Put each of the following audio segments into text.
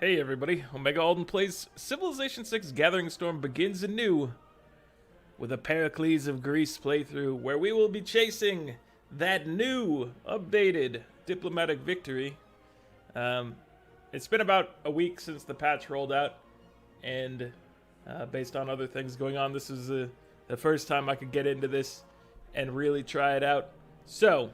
Hey everybody, Omega Alden plays Civilization 6 Gathering Storm begins anew with a Pericles of Greece playthrough where we will be chasing that new, updated diplomatic victory. It's been about a week since the patch rolled out, and based on other things going on, this is the first time I could get into this and really try it out. So,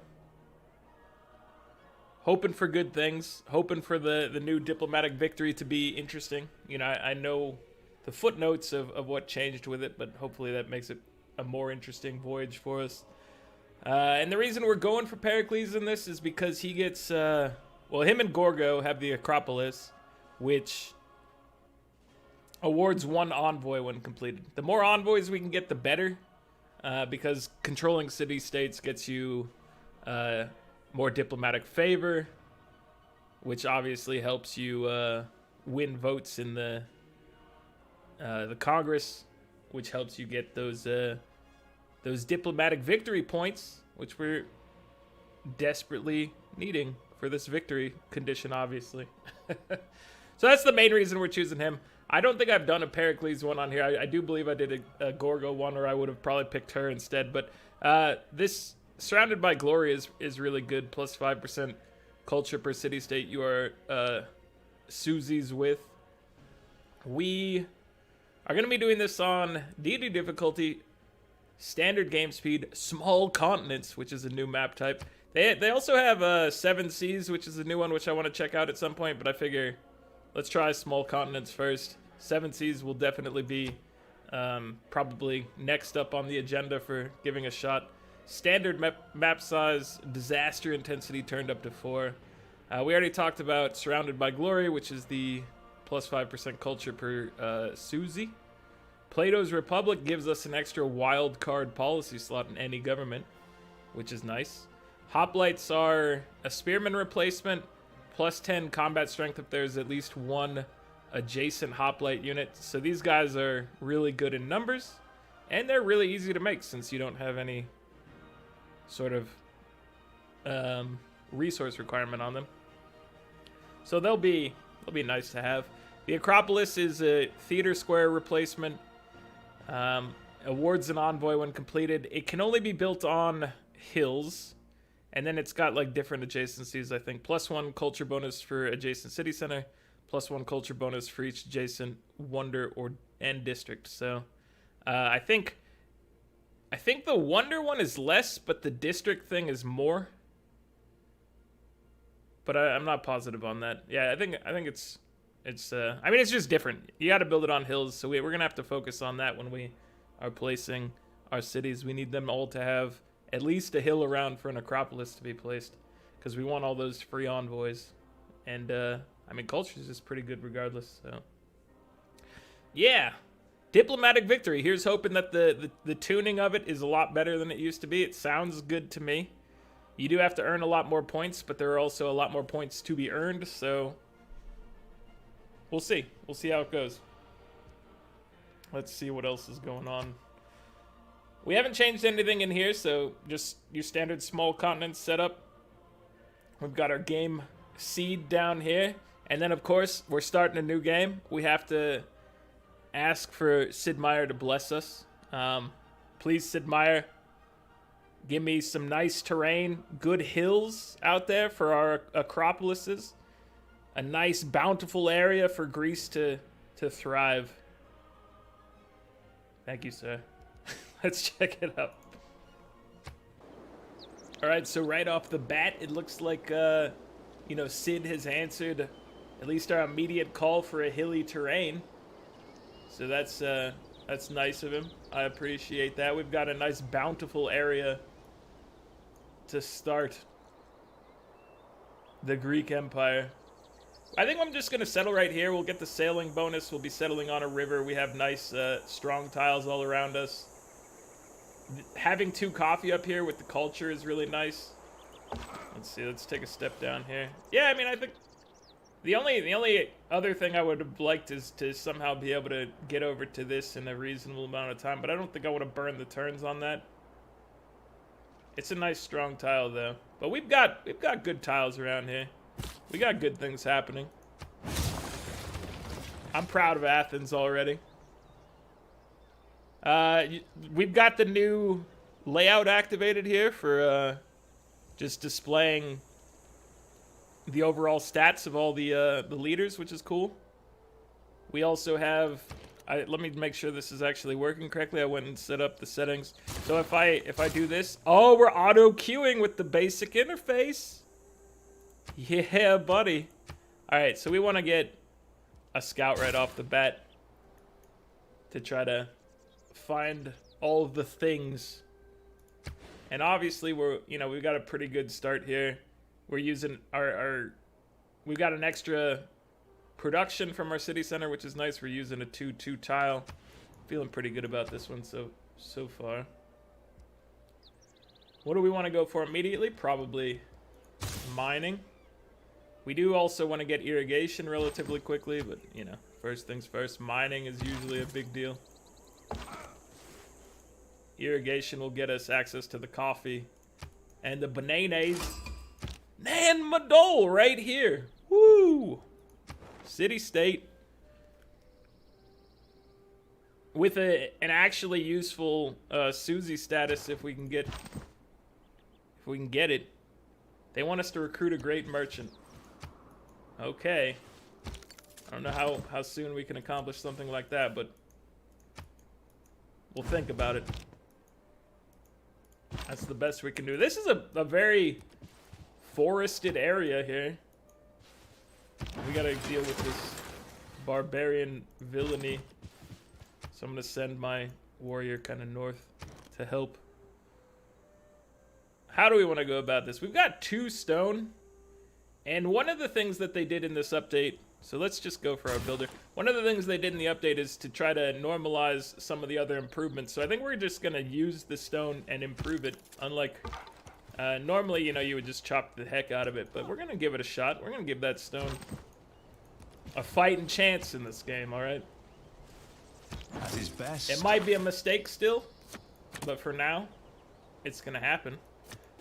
hoping for good things, hoping for the new diplomatic victory to be interesting. You know, I know the footnotes of what changed with it, but hopefully that makes it a more interesting voyage for us. And the reason we're going for Pericles in this is because he gets, well, him and Gorgo have the Acropolis, which awards one envoy when completed. The more envoys we can get, the better, because controlling city-states gets you more diplomatic favor, which obviously helps you win votes in the Congress, which helps you get those diplomatic victory points, which we're desperately needing for this victory condition, obviously. So that's the main reason we're choosing him. I don't think I've done a Pericles one on here. I do believe I did a Gorgo one, or I would have probably picked her instead. But this Surrounded by Glory is really good. Plus 5% culture per city-state you are Susie's with. We are going to be doing this on Deity difficulty, standard game speed, small continents, which is a new map type. They also have 7 Seas, which is a new one, which I want to check out at some point, but I figure let's try small continents first. 7 Seas will definitely be probably next up on the agenda for giving a shot. Standard map size, disaster intensity turned up to 4. We already talked about Surrounded by Glory, which is the plus 5% culture per Susie. Plato's Republic gives us an extra wild card policy slot in any government, which is nice. Hoplites are a spearman replacement, plus 10 combat strength if there's at least one adjacent hoplite unit. So these guys are really good in numbers, and they're really easy to make since you don't have any sort of resource requirement on them. So they'll be nice to have. The Acropolis is a theater square replacement. Awards an envoy when completed. It can only be built on hills, and then it's got like different adjacencies, I think. Plus 1 culture bonus for adjacent city center, plus 1 culture bonus for each adjacent wonder and district. So I think the wonder one is less, but the district thing is more. But I'm not positive on that. Yeah, I think it's I mean, it's just different. You got to build it on hills, so we're gonna have to focus on that when we are placing our cities. We need them all to have at least a hill around for an Acropolis to be placed, because we want all those free envoys. And I mean, culture is just pretty good regardless. So yeah. Diplomatic victory. Here's hoping that the tuning of it is a lot better than it used to be. It sounds good to me. You do have to earn a lot more points, but there are also a lot more points to be earned, so we'll see. We'll see how it goes. Let's see what else is going on. We haven't changed anything in here, so just your standard small continent setup. We've got our game seed down here, and then of course we're starting a new game. We have to ask for Sid Meier to bless us. Please, Sid Meier, give me some nice terrain, good hills out there for our Acropolises. A nice, bountiful area for Greece to thrive. Thank you, sir. Let's check it out. All right, so right off the bat, it looks like, you know, Sid has answered at least our immediate call for a hilly terrain. So that's nice of him. I appreciate that. We've got a nice bountiful area to start the Greek Empire. I think I'm just going to settle right here. We'll get the sailing bonus. We'll be settling on a river. We have nice strong tiles all around us. Having 2 coffee up here with the culture is really nice. Let's see. Let's take a step down here. Yeah, I mean, I think the only other thing I would have liked is to somehow be able to get over to this in a reasonable amount of time, but I don't think I would have burned the turns on that. It's a nice strong tile though. But we've got good tiles around here. We got good things happening. I'm proud of Athens already. We've got the new layout activated here for just displaying the overall stats of all the leaders, which is cool. We also have. Let me make sure this is actually working correctly. I went and set up the settings. So if I do this, oh, we're auto queuing with the basic interface. Yeah, buddy. All right, so we want to get a scout right off the bat to try to find all of the things. And obviously we've got a pretty good start here. We're using we've got an extra production from our city center, which is nice. We're using a 2-2 tile. Feeling pretty good about this one so far. What do we want to go for immediately? Probably mining. We do also want to get irrigation relatively quickly, but first things first, mining is usually a big deal. Irrigation will get us access to the coffee and the bananas. Nan Madol right here. Woo! City state with an actually useful Susie status if we can get it. They want us to recruit a great merchant. Okay. I don't know how soon we can accomplish something like that, but we'll think about it. That's the best we can do. This is a very forested area here. We gotta deal with this barbarian villainy. So I'm gonna send my warrior kind of north to help. How do we want to go about this? We've got 2 stone. And one of the things that they did in this update, so let's just go for our builder. One of the things they did in the update is to try to normalize some of the other improvements. So I think we're just going to use the stone and improve it. Unlike, normally, you would just chop the heck out of it. But we're going to give it a shot. We're going to give that stone a fighting chance in this game, all right? At his best. It might be a mistake still, but for now, it's going to happen.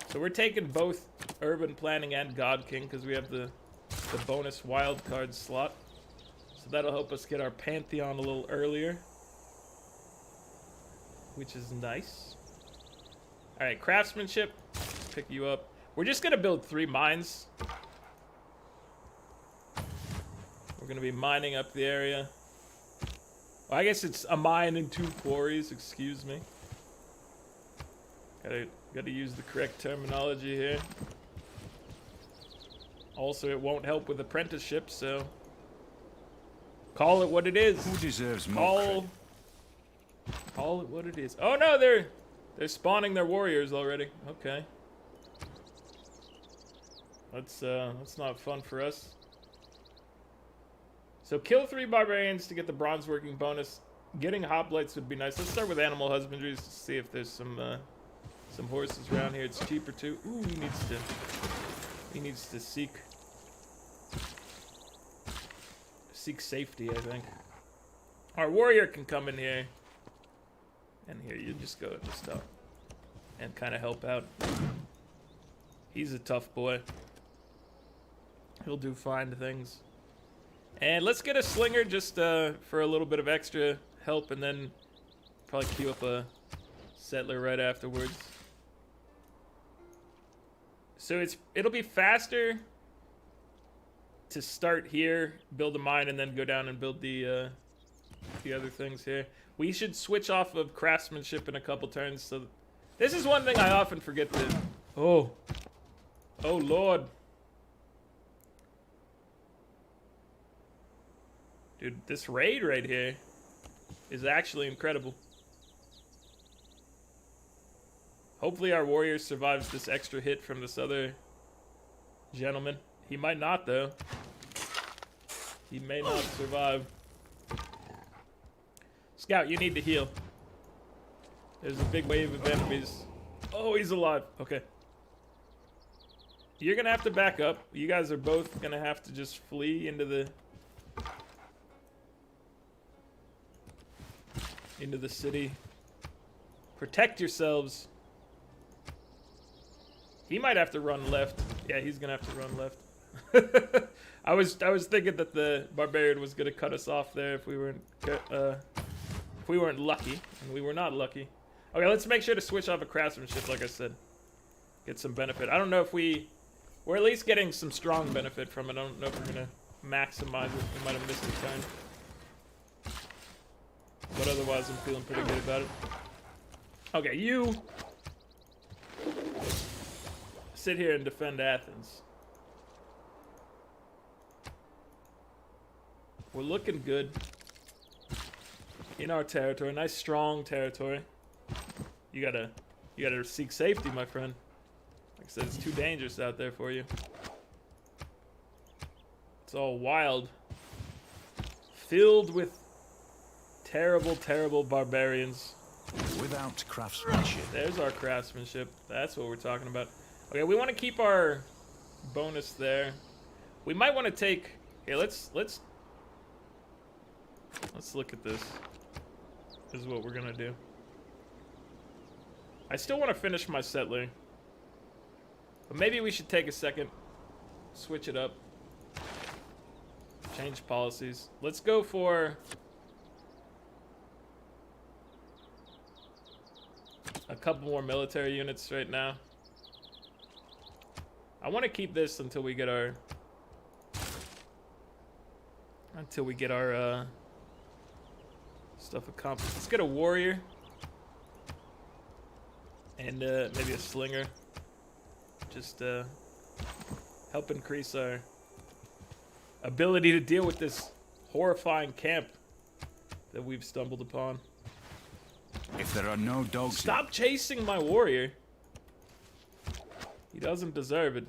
So we're taking both Urban Planning and God King because we have the bonus wild card slot. So that'll help us get our pantheon a little earlier, which is nice. All right, craftsmanship, pick you up. We're just gonna build 3 mines. We're gonna be mining up the area. Well, I guess it's a mine and 2 quarries, excuse me. Gotta use the correct terminology here. Also, it won't help with apprenticeship, so call it what it is. Who deserves more credit? Call it what it is. Oh no, they're spawning their warriors already. Okay. That's not fun for us. So kill 3 barbarians to get the bronze working bonus. Getting hoplites would be nice. Let's start with animal husbandry to see if there's some horses around here. It's cheaper too. Ooh, he needs to seek safety, I think. Our warrior can come in here. And here, you just go at the top and kind of help out. He's a tough boy. He'll do fine things. And let's get a slinger just for a little bit of extra help, and then probably queue up a settler right afterwards. So it'll be faster to start here, build a mine, and then go down and build the other things here. We should switch off of craftsmanship in a couple turns. So this is one thing I often forget to. Oh Lord. Dude, this raid right here is actually incredible. Hopefully our warrior survives this extra hit from this other gentleman. He might not, though. He may not survive. Scout, you need to heal. There's a big wave of enemies. Oh, he's alive. Okay. You're gonna have to back up. You guys are both gonna have to just flee into the city. Protect yourselves. He might have to run left. Yeah, he's gonna have to run left. I was thinking that the barbarian was gonna cut us off there if we weren't lucky, and we were not lucky. Okay, let's make sure to switch off a craftsmanship, like I said. Get some benefit. I don't know if we're at least getting some strong benefit from it. I don't know if we're gonna maximize it. We might have missed a turn. But otherwise, I'm feeling pretty good about it. Okay, you sit here and defend Athens. We're looking good in our territory. Nice, strong territory. You gotta seek safety, my friend. Like I said, it's too dangerous out there for you. It's all wild, filled with terrible, terrible barbarians. Without craftsmanship. There's our craftsmanship. That's what we're talking about. Okay, we want to keep our bonus there. We might want to take. Okay, let's look at this. This is what we're gonna do. I still want to finish my settling, but maybe we should take a second, switch it up, change policies. Let's go for a couple more military units right now. I want to keep this until we get our stuff accomplished. Let's get a warrior and maybe a slinger. Just help increase our ability to deal with this horrifying camp that we've stumbled upon. If there are no dogs. Stop chasing my warrior. He doesn't deserve it.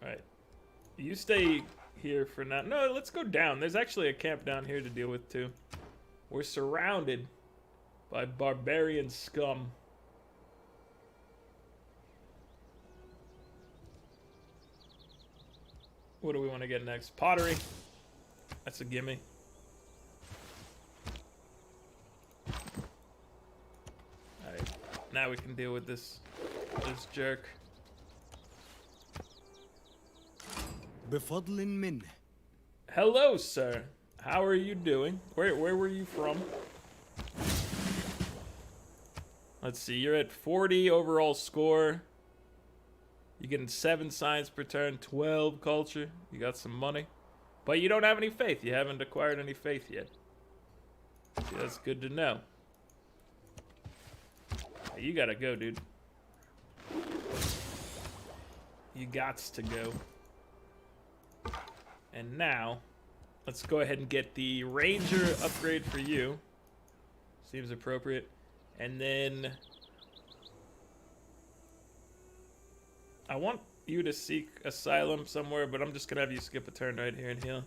Alright. You stay here for now. No, let's go down. There's actually a camp down here to deal with too. We're surrounded by barbarian scum. What do we want to get next? Pottery. That's a gimme. Alright, now we can deal with this jerk. بفضل منه. Hello, sir. How are you doing? Where were you from? Let's see, you're at 40 overall score. You're getting 7 science per turn, 12 culture. You got some money. But you don't have any faith. You haven't acquired any faith yet. See, that's good to know. Hey, you gotta go, dude. You gots to go. And now, let's go ahead and get the ranger upgrade for you. Seems appropriate. And then I want you to seek asylum somewhere, but I'm just gonna have you skip a turn right here and heal.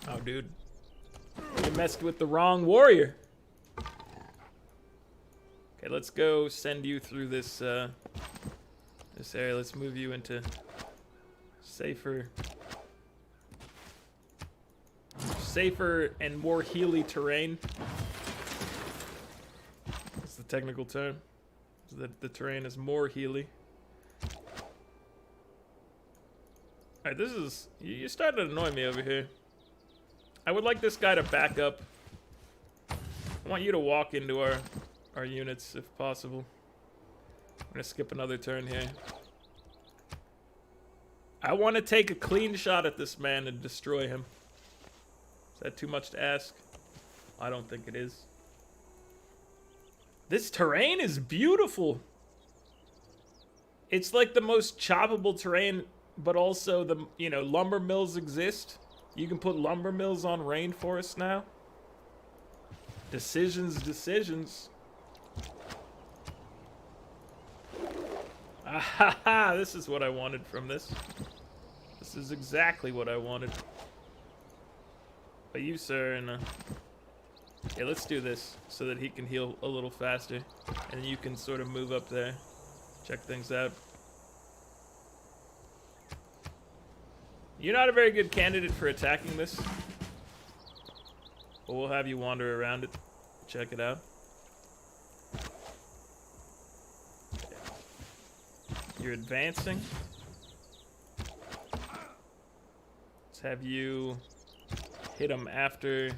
Oh, dude. You messed with the wrong warrior. Okay, let's go send you through this this area. Let's move you into safer and more healy terrain. That's the technical term. So that the terrain is more healy. Alright, this is... You're starting to annoy me over here. I would like this guy to back up. I want you to walk into our units if possible. I'm gonna skip another turn here. I want to take a clean shot at this man and destroy him. Is that too much to ask? I don't think it is. This terrain is beautiful. It's like the most choppable terrain, but also the, you know, lumber mills exist. You can put lumber mills on rainforest now. Decisions. Ah, this is what I wanted from this. This is exactly what I wanted. But you, sir, and yeah, let's do this so that he can heal a little faster, and you can sort of move up there, check things out. You're not a very good candidate for attacking this, but we'll have you wander around it, check it out. You're advancing. Let's have you hit him after.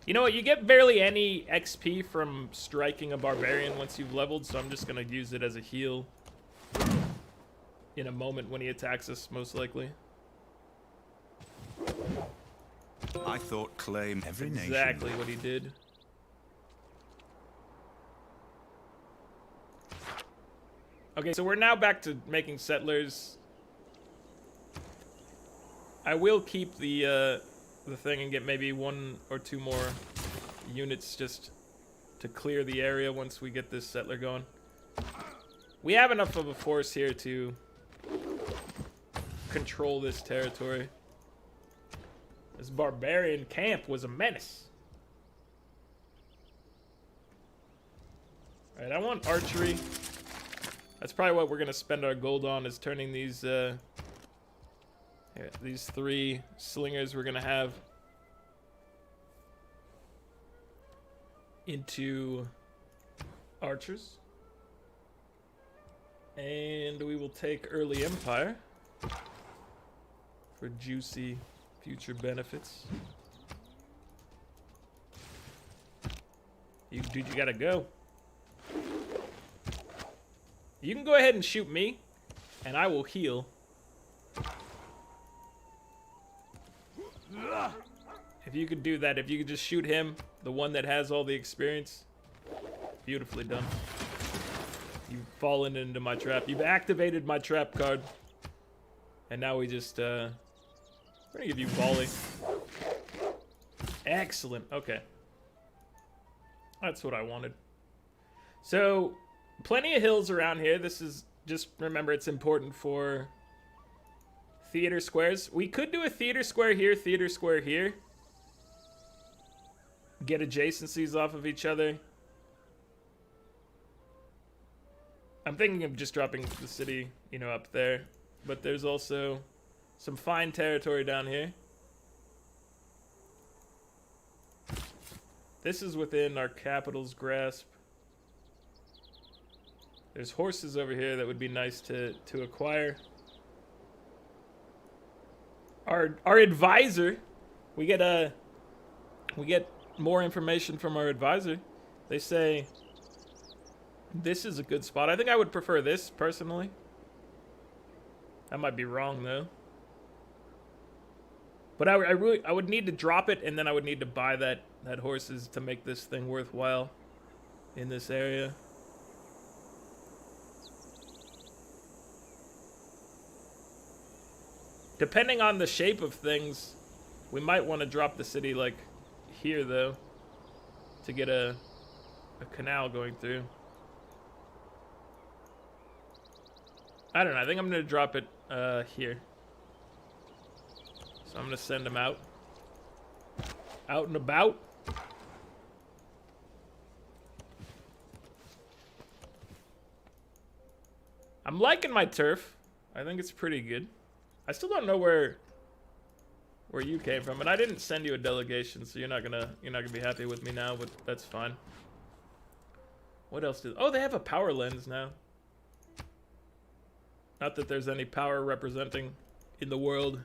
You know what? You get barely any XP from striking a barbarian once you've leveled, so I'm just gonna use it as a heal in a moment when he attacks us, most likely. I thought claim every nation. Exactly what he did. Okay, so we're now back to making settlers. I will keep the thing and get maybe 1 or 2 more units just to clear the area once we get this settler going. We have enough of a force here to control this territory. This barbarian camp was a menace. Alright, I want archery. That's probably what we're gonna spend our gold on, is turning these 3 slingers we're gonna have into archers. And we will take early empire for juicy future benefits. Dude, you gotta go. You can go ahead and shoot me, and I will heal. If you could do that, if you could just shoot him, the one that has all the experience, beautifully done. You've fallen into my trap. You've activated my trap card. And now we just, we're gonna give you volley. Excellent, okay. That's what I wanted. So, plenty of hills around here. This is, just remember, it's important for theater squares. We could do a theater square here, get adjacencies off of each other. I'm thinking of just dropping the city, you know, up there. But there's also some fine territory down here. This is within our capital's grasp. There's horses over here that would be nice to acquire. Our advisor, we get more information from our advisor. They say this is a good spot. I think I would prefer this personally. I might be wrong though. But I would need to drop it, and then I would need to buy that horses to make this thing worthwhile in this area. Depending on the shape of things, we might want to drop the city like here though, to get a canal going through. I don't know, I think I'm gonna drop it here. So I'm gonna send him out and about. I'm liking my turf. I think it's pretty good. I still don't know where you came from, and I didn't send you a delegation, so you're not gonna be happy with me now, but that's fine. What else oh, they have a power lens now. Not that there's any power representing in the world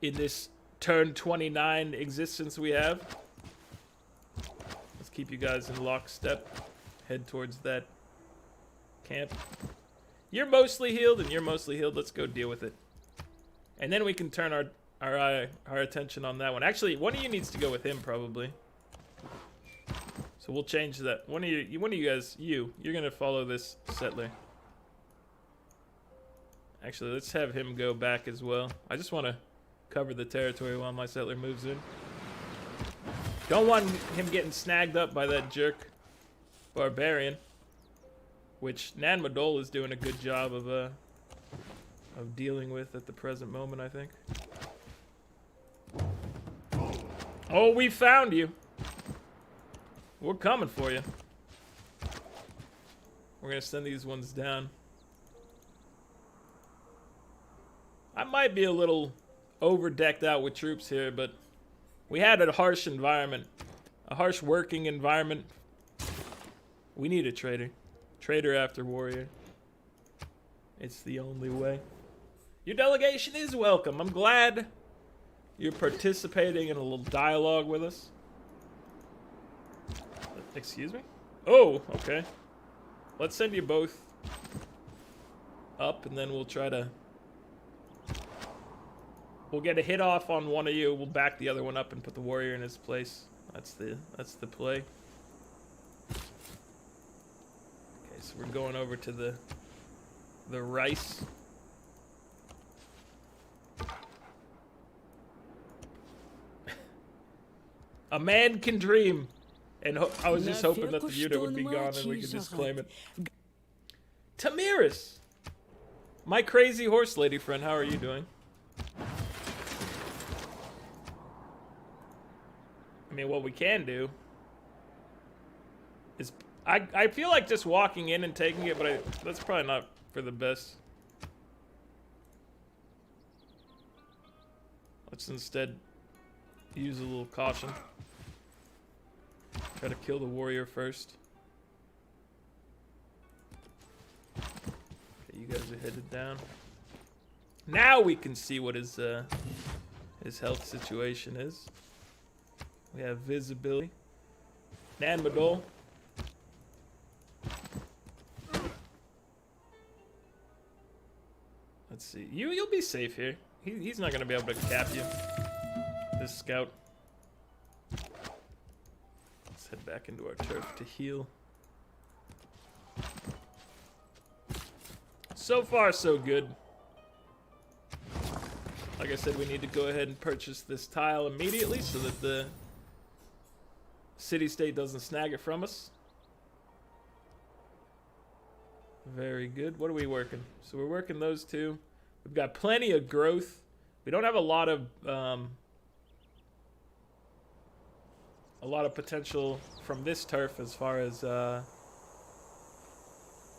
in this turn 29 existence we have. Let's keep you guys in lockstep. Head towards that camp. You're mostly healed and you're mostly healed. Let's go deal with it. And then we can turn our attention on that one. Actually, one of you needs to go with him probably. So we'll change that. One of you guys, you're gonna follow this settler. Actually, let's have him go back as well. I just want to cover the territory while my settler moves in. Don't want him getting snagged up by that jerk barbarian, which Nan Madol is doing a good job of dealing with at the present moment, I think. Oh, we found you. We're coming for you. We're gonna send these ones down. I might be a little over decked out with troops here, but we had a harsh environment A harsh working environment. We need a trader. Trader after warrior. It's the only way. Your delegation is welcome. I'm glad you're participating in a little dialogue with us. Excuse me? Oh, okay. Let's send you both up, and then we'll try to... We'll get a hit off on one of you. We'll back the other one up and put the warrior in his place. That's the play. Okay, so we're going over to the rice. A man can dream. And I was just hoping that the unit would be gone and we could just claim it. Tamiris! My crazy horse lady friend, how are you doing? I mean, what we can do is... I feel like just walking in and taking it, but that's probably not for the best. Let's instead use a little caution. Try to kill the warrior first. Okay, you guys are headed down. Now we can see what his health situation is. We have visibility. Nan Madol. Let's see. You'll be safe here. He's not gonna be able to cap you. This scout. Let's head back into our turf to heal. So far, so good. Like I said, we need to go ahead and purchase this tile immediately so that the city-state doesn't snag it from us. Very good. What are we working? So we're working those two. We've got plenty of growth. We don't have a lot of potential from this turf as far as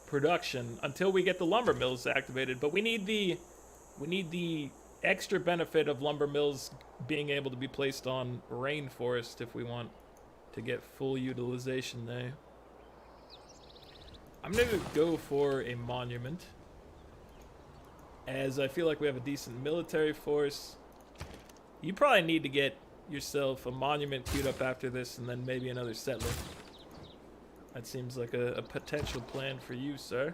production until we get the lumber mills activated. But we need the extra benefit of lumber mills being able to be placed on rainforest if we want to get full utilization there. I'm going to go for a monument, as I feel like we have a decent military force. You probably need to get yourself a monument queued up after this, and then maybe another settler. That seems like a potential plan for you, sir.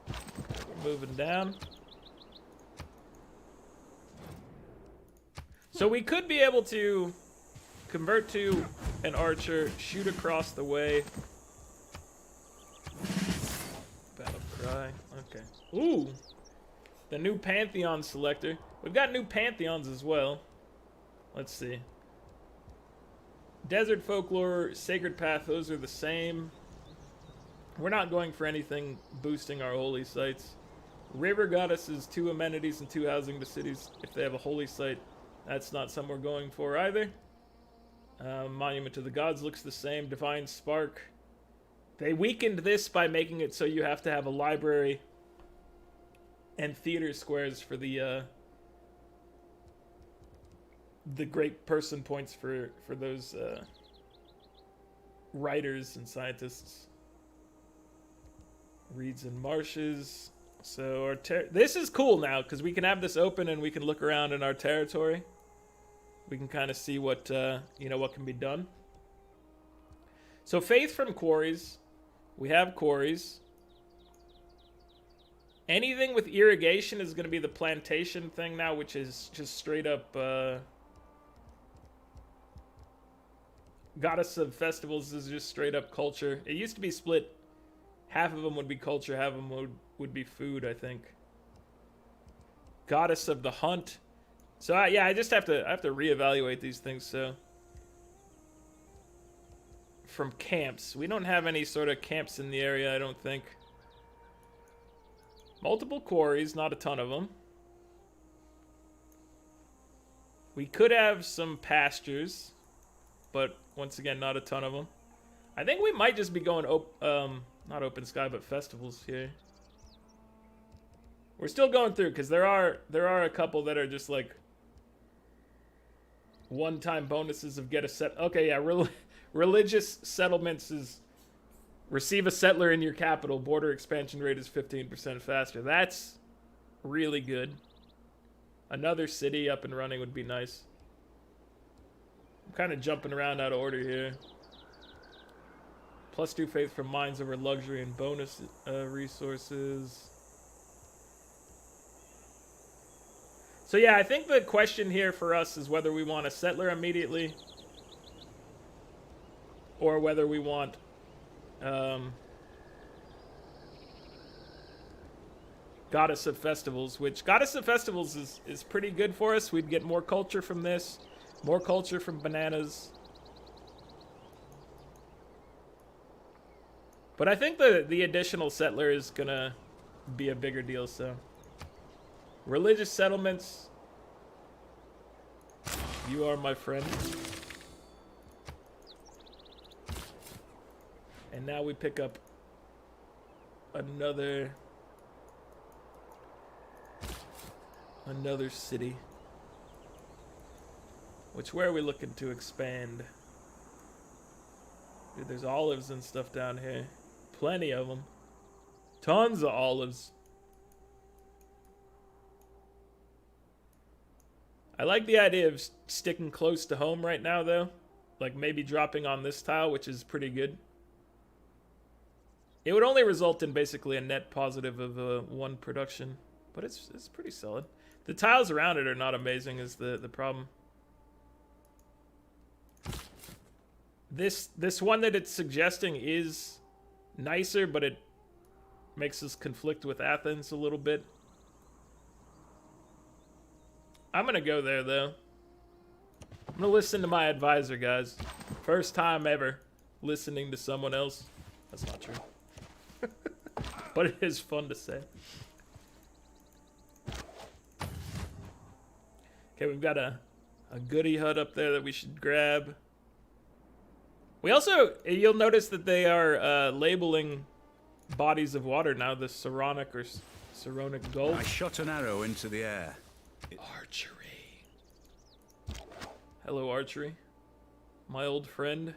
We're moving down. So we could be able to convert to an archer, shoot across the way. Battle cry. Okay. Ooh! The new pantheon selector. We've got new pantheons as well. Let's see. Desert folklore, sacred path, those are the same. We're not going for anything boosting our holy sites. River goddesses, 2 amenities and 2 housing to cities. If they have a holy site, that's not something we're going for either. Monument to the gods looks the same. Divine spark. They weakened this by making it so you have to have a library and theater squares for the great person points for those writers and scientists. Reeds and marshes. So our this is cool now because we can have this open and we can look around in our territory. We can kind of see what what can be done. So faith from quarries. We have quarries. Anything with irrigation is going to be the plantation thing now, which is just straight up goddess of festivals is just straight up culture. It used to be split. Half of them would be culture, half of them would be food, I think. Goddess of the hunt. So yeah, I just have to reevaluate these things. So from camps, we don't have any sort of camps in the area, I don't think. Multiple quarries, not a ton of them. We could have some pastures, but once again, not a ton of them. I think we might just be going not open sky, but festivals here. We're still going through because there are a couple that are just like One-time bonuses of get a set. Okay, yeah, religious settlements is receive a settler in your capital. Border expansion rate is 15% faster. That's really good. Another city up and running would be nice. I'm kind of jumping around out of order here. +2 faith from mines over luxury and bonus resources. So yeah, I think the question here for us is whether we want a settler immediately or whether we want Goddess of Festivals, which Goddess of Festivals is pretty good for us. We'd get more culture from this, more culture from bananas. But I think the additional settler is gonna be a bigger deal, so. Religious settlements. You are my friend. And now we pick up another city. Where are we looking to expand? Dude, there's olives and stuff down here. Plenty of them. Tons of olives. I like the idea of sticking close to home right now, though. Like maybe dropping on this tile, which is pretty good. It would only result in basically a net positive of 1 production. But it's pretty solid. The tiles around it are not amazing is the problem. This one that it's suggesting is nicer, but it makes us conflict with Athens a little bit. I'm gonna go there though. I'm gonna listen to my advisor, guys. First time ever listening to someone else. That's not true. But it is fun to say. Okay, we've got a goodie hut up there that we should grab. We also, you'll notice that they are labeling bodies of water now, the Saronic or Saronic Gulf. I shot an arrow into the air. Archery. Hello, archery. My old friend.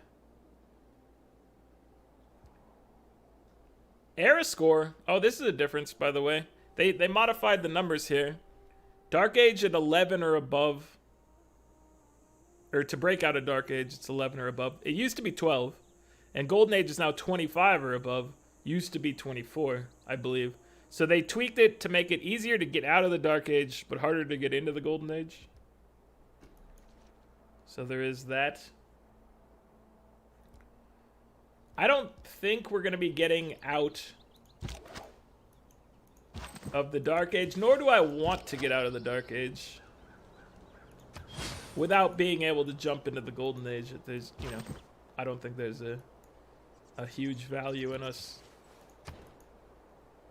Era score. Oh, this is a difference, by the way. They modified the numbers here. Dark Age at 11 or above. Or to break out of Dark Age, it's 11 or above. It used to be 12. And Golden Age is now 25 or above. Used to be 24, I believe. So they tweaked it to make it easier to get out of the Dark Age, but harder to get into the Golden Age. So there is that. I don't think we're going to be getting out of the Dark Age, nor do I want to get out of the Dark Age without being able to jump into the Golden Age. There's, you know, I don't think there's a huge value in us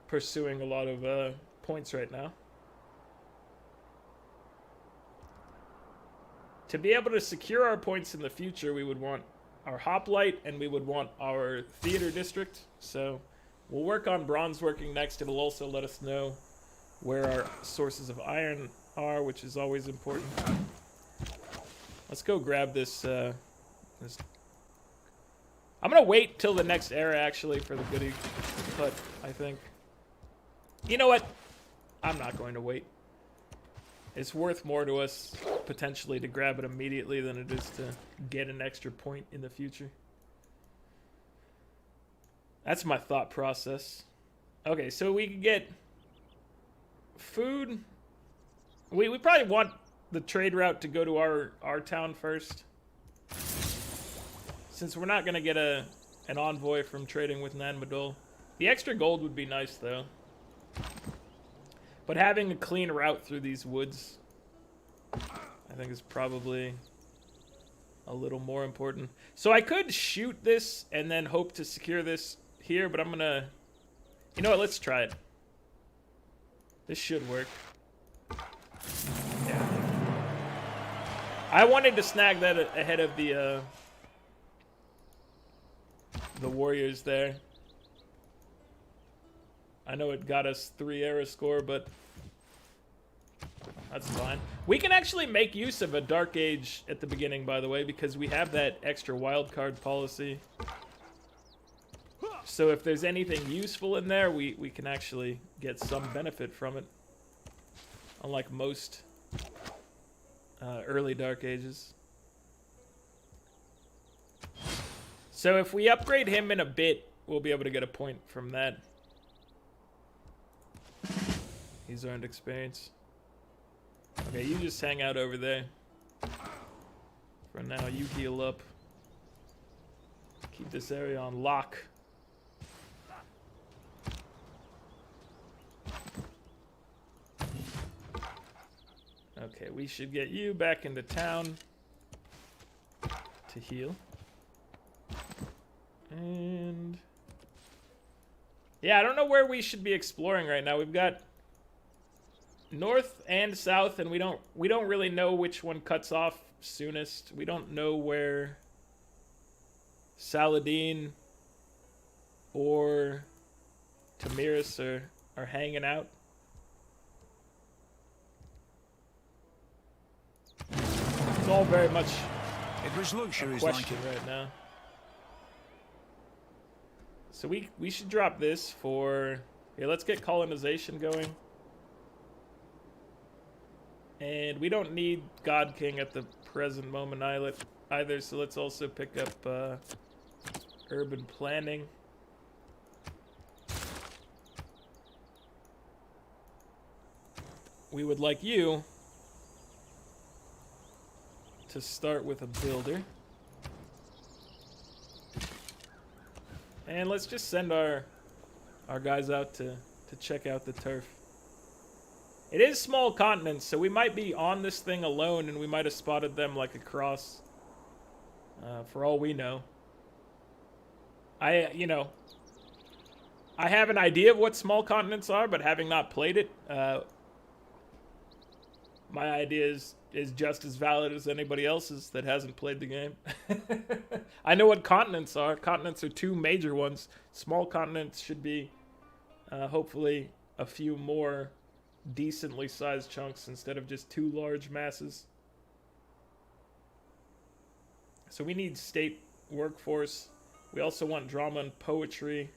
pursuing a lot of points right now. To be able to secure our points in the future, we would want our hoplite and we would want our theater district. So we'll work on bronze working next. It'll also let us know where our sources of iron are, which is always important. Let's go grab this. I'm gonna wait till the next era actually for the goodie hut, I think. You know what? I'm not going to wait. It's worth more to us potentially to grab it immediately than it is to get an extra point in the future. That's my thought process. Okay, so we can get food. We probably want the trade route to go to our town first. Since we're not going to get an envoy from trading with Nan Madol. The extra gold would be nice, though. But having a clean route through these woods, I think, is probably a little more important. So I could shoot this and then hope to secure this here, but I'm going to... You know what? Let's try it. This should work. Yeah. I wanted to snag that ahead of the warriors there. I know it got us 3 era score, but That's fine. We can actually make use of a Dark Age at the beginning, by the way, because we have that extra wildcard policy. So if there's anything useful in there, we can actually get some benefit from it. Unlike most early Dark Ages. So if we upgrade him in a bit, we'll be able to get a point from that. He's earned experience. Okay, you just hang out over there. For now, you heal up. Keep this area on lock. Okay, we should get you back into town to heal. And yeah, I don't know where we should be exploring right now. We've got north and south, and we don't really know which one cuts off soonest. We don't know where Saladin or Tamiris are hanging out. It's all very much It was luxuries a like question it. right now. So we should drop this for... Here, let's get colonization going. And we don't need God King at the present moment either, so let's also pick up urban planning. We would like you to start with a builder. And let's just send our guys out to check out the turf. It is small continents, so we might be on this thing alone, and we might have spotted them like across. For all we know. I have an idea of what small continents are, but having not played it, my idea is just as valid as anybody else's that hasn't played the game. I know what continents are. Continents are two major ones. Small continents should be, hopefully, a few more decently sized chunks instead of just two large masses. So we need state workforce. We also want drama and poetry.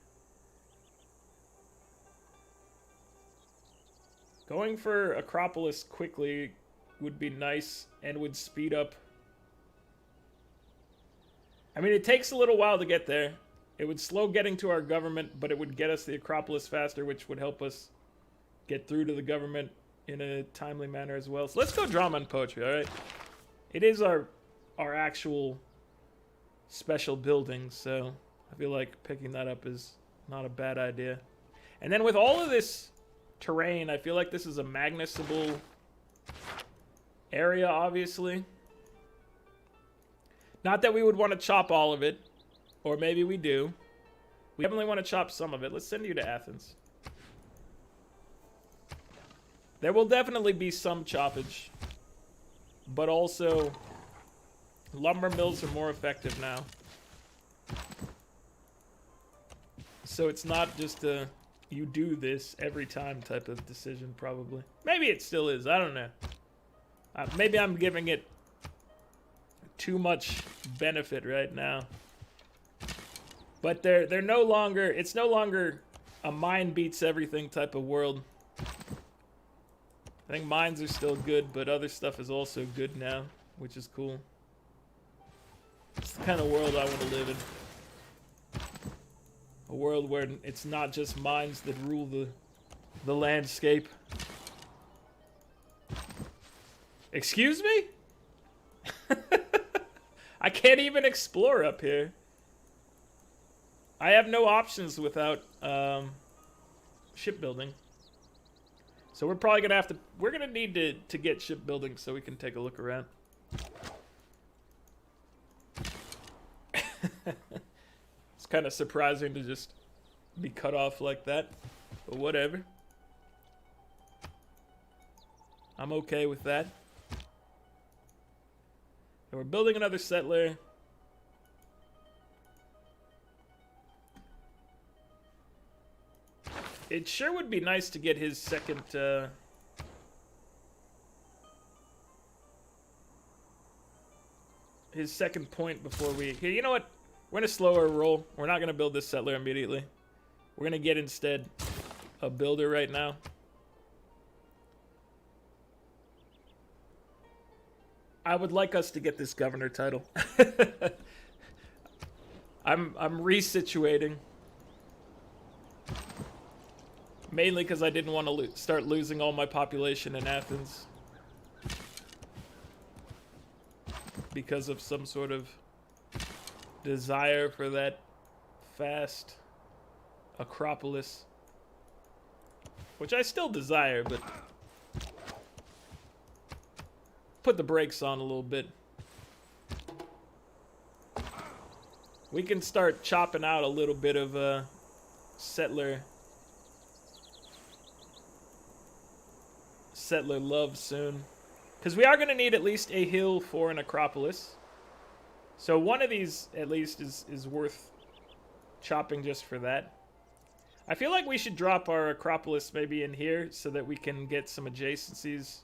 Going for Acropolis quickly would be nice and would speed up. I mean, it takes a little while to get there. It would slow getting to our government, but it would get us the Acropolis faster, which would help us get through to the government in a timely manner as well. So let's go drama and poetry, all right? It is our actual special building, so I feel like picking that up is not a bad idea. And then with all of this terrain, I feel like this is a Magnusable area, obviously. Not that we would want to chop all of it, or maybe we do. We definitely want to chop some of it. Let's send you to Athens. There will definitely be some choppage, but also lumber mills are more effective now. So it's not just a you do this every time type of decision, probably. Maybe it still is. I don't know. Maybe I'm giving it too much benefit right now. But they're no longer, it's no longer a mine beats everything type of world. I think mines are still good, but other stuff is also good now, which is cool. It's the kind of world I want to live in. A world where it's not just mines that rule the landscape. Excuse me? I can't even explore up here. I have no options without shipbuilding. So we're probably gonna have to, we're gonna need to get shipbuilding so we can take a look around. It's kind of surprising to just be cut off like that, but whatever. I'm okay with that. And we're building another settler. It sure would be nice to get his second his second point before we... Here, you know what? We're going to slow our roll. We're not going to build this settler immediately. We're going to get instead a builder right now. I would like us to get this governor title. I'm resituating. Mainly because I didn't want to start losing all my population in Athens. Because of some sort of desire for that fast Acropolis. Which I still desire, but put the brakes on a little bit. We can start chopping out a little bit of settler love soon. Because we are going to need at least a hill for an Acropolis. So one of these, at least, is worth chopping just for that. I feel like we should drop our Acropolis maybe in here so that we can get some adjacencies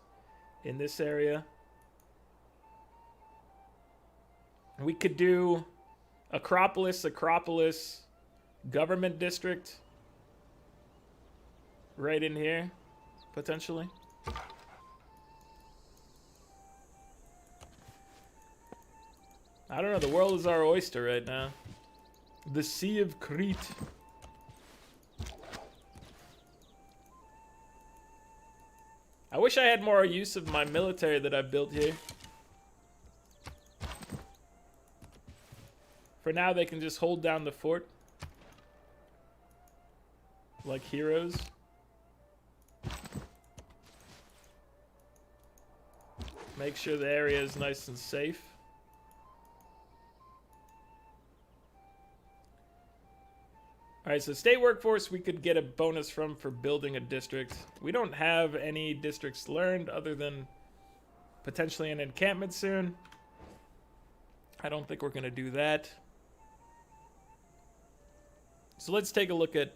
in this area. We could do Acropolis, government district right in here, potentially. I don't know, the world is our oyster right now. The Sea of Crete. I wish I had more use of my military that I've built here. For now, they can just hold down the fort. Like heroes. Make sure the area is nice and safe. Alright, so state workforce we could get a bonus from for building a district. We don't have any districts learned other than potentially an encampment soon. I don't think we're going to do that. So let's take a look at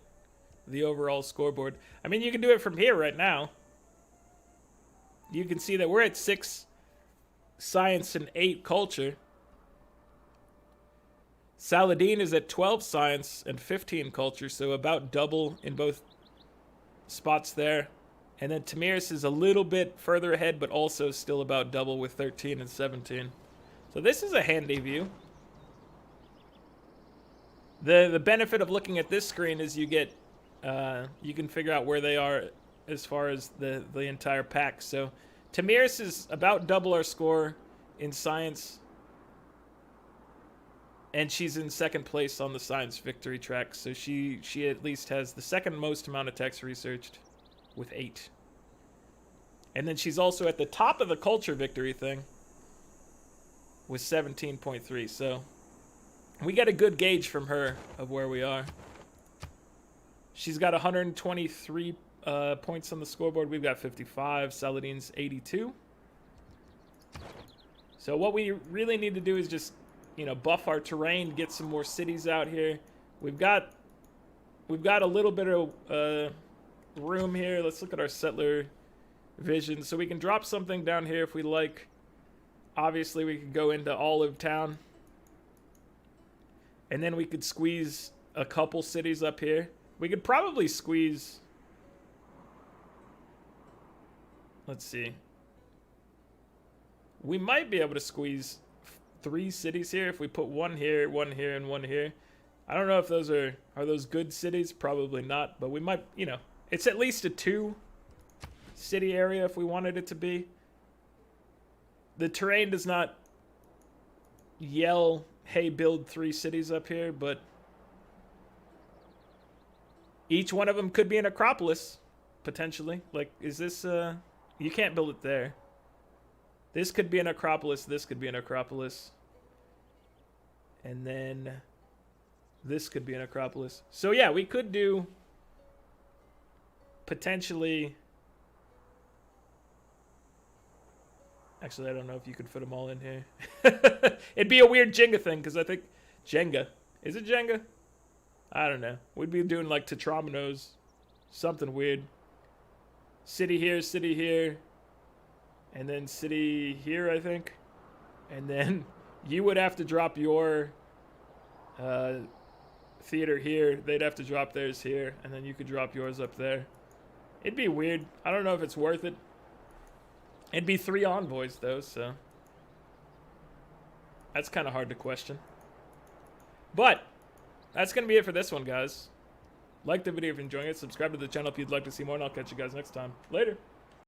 the overall scoreboard. I mean, you can do it from here right now. You can see that we're at 6 science and 8 culture. Saladin is at 12 science and 15 culture, so about double in both spots there. And then Tamiris is a little bit further ahead, but also still about double with 13 and 17. So this is a handy view. The benefit of looking at this screen is you get you can figure out where they are as far as the entire pack. So Tamiris is about double our score in science. And she's in second place on the science victory track, so she at least has the second most amount of text researched with 8. And then she's also at the top of the culture victory thing with 17.3. So we get a good gauge from her of where we are. She's got 123 points on the scoreboard. We've got 55. Saladin's 82. So what we really need to do is just, you know, buff our terrain, get some more cities out here. We've got a little bit of room here. Let's look at our settler vision. So we can drop something down here if we like. Obviously, we could go into Olive Town. And then we could squeeze a couple cities up here. We could probably squeeze... Let's see. We might be able to squeeze 3 cities here if we put one here, and one here. I don't know if those are those good cities? Probably not, but we might, you know, it's at least a 2 city area if we wanted it to be. The terrain does not yell, hey, build 3 cities up here, but each one of them could be an Acropolis, potentially. Like, is this, you can't build it there. This could be an Acropolis, this could be an Acropolis. And then this could be an Acropolis. So yeah, we could do potentially... Actually, I don't know if you could fit them all in here. It'd be a weird Jenga thing, because I think... Jenga. Is it Jenga? I don't know. We'd be doing like Tetrominoes. Something weird. City here, and then city here, I think. And then You would have to drop your theater here. They'd have to drop theirs here, and then you could drop yours up there. It'd be weird. I don't know if it's worth it. It'd be 3 envoys, though, so that's kind of hard to question. But that's going to be it for this one, guys. Like the video if you're enjoying it. Subscribe to the channel if you'd like to see more, and I'll catch you guys next time. Later.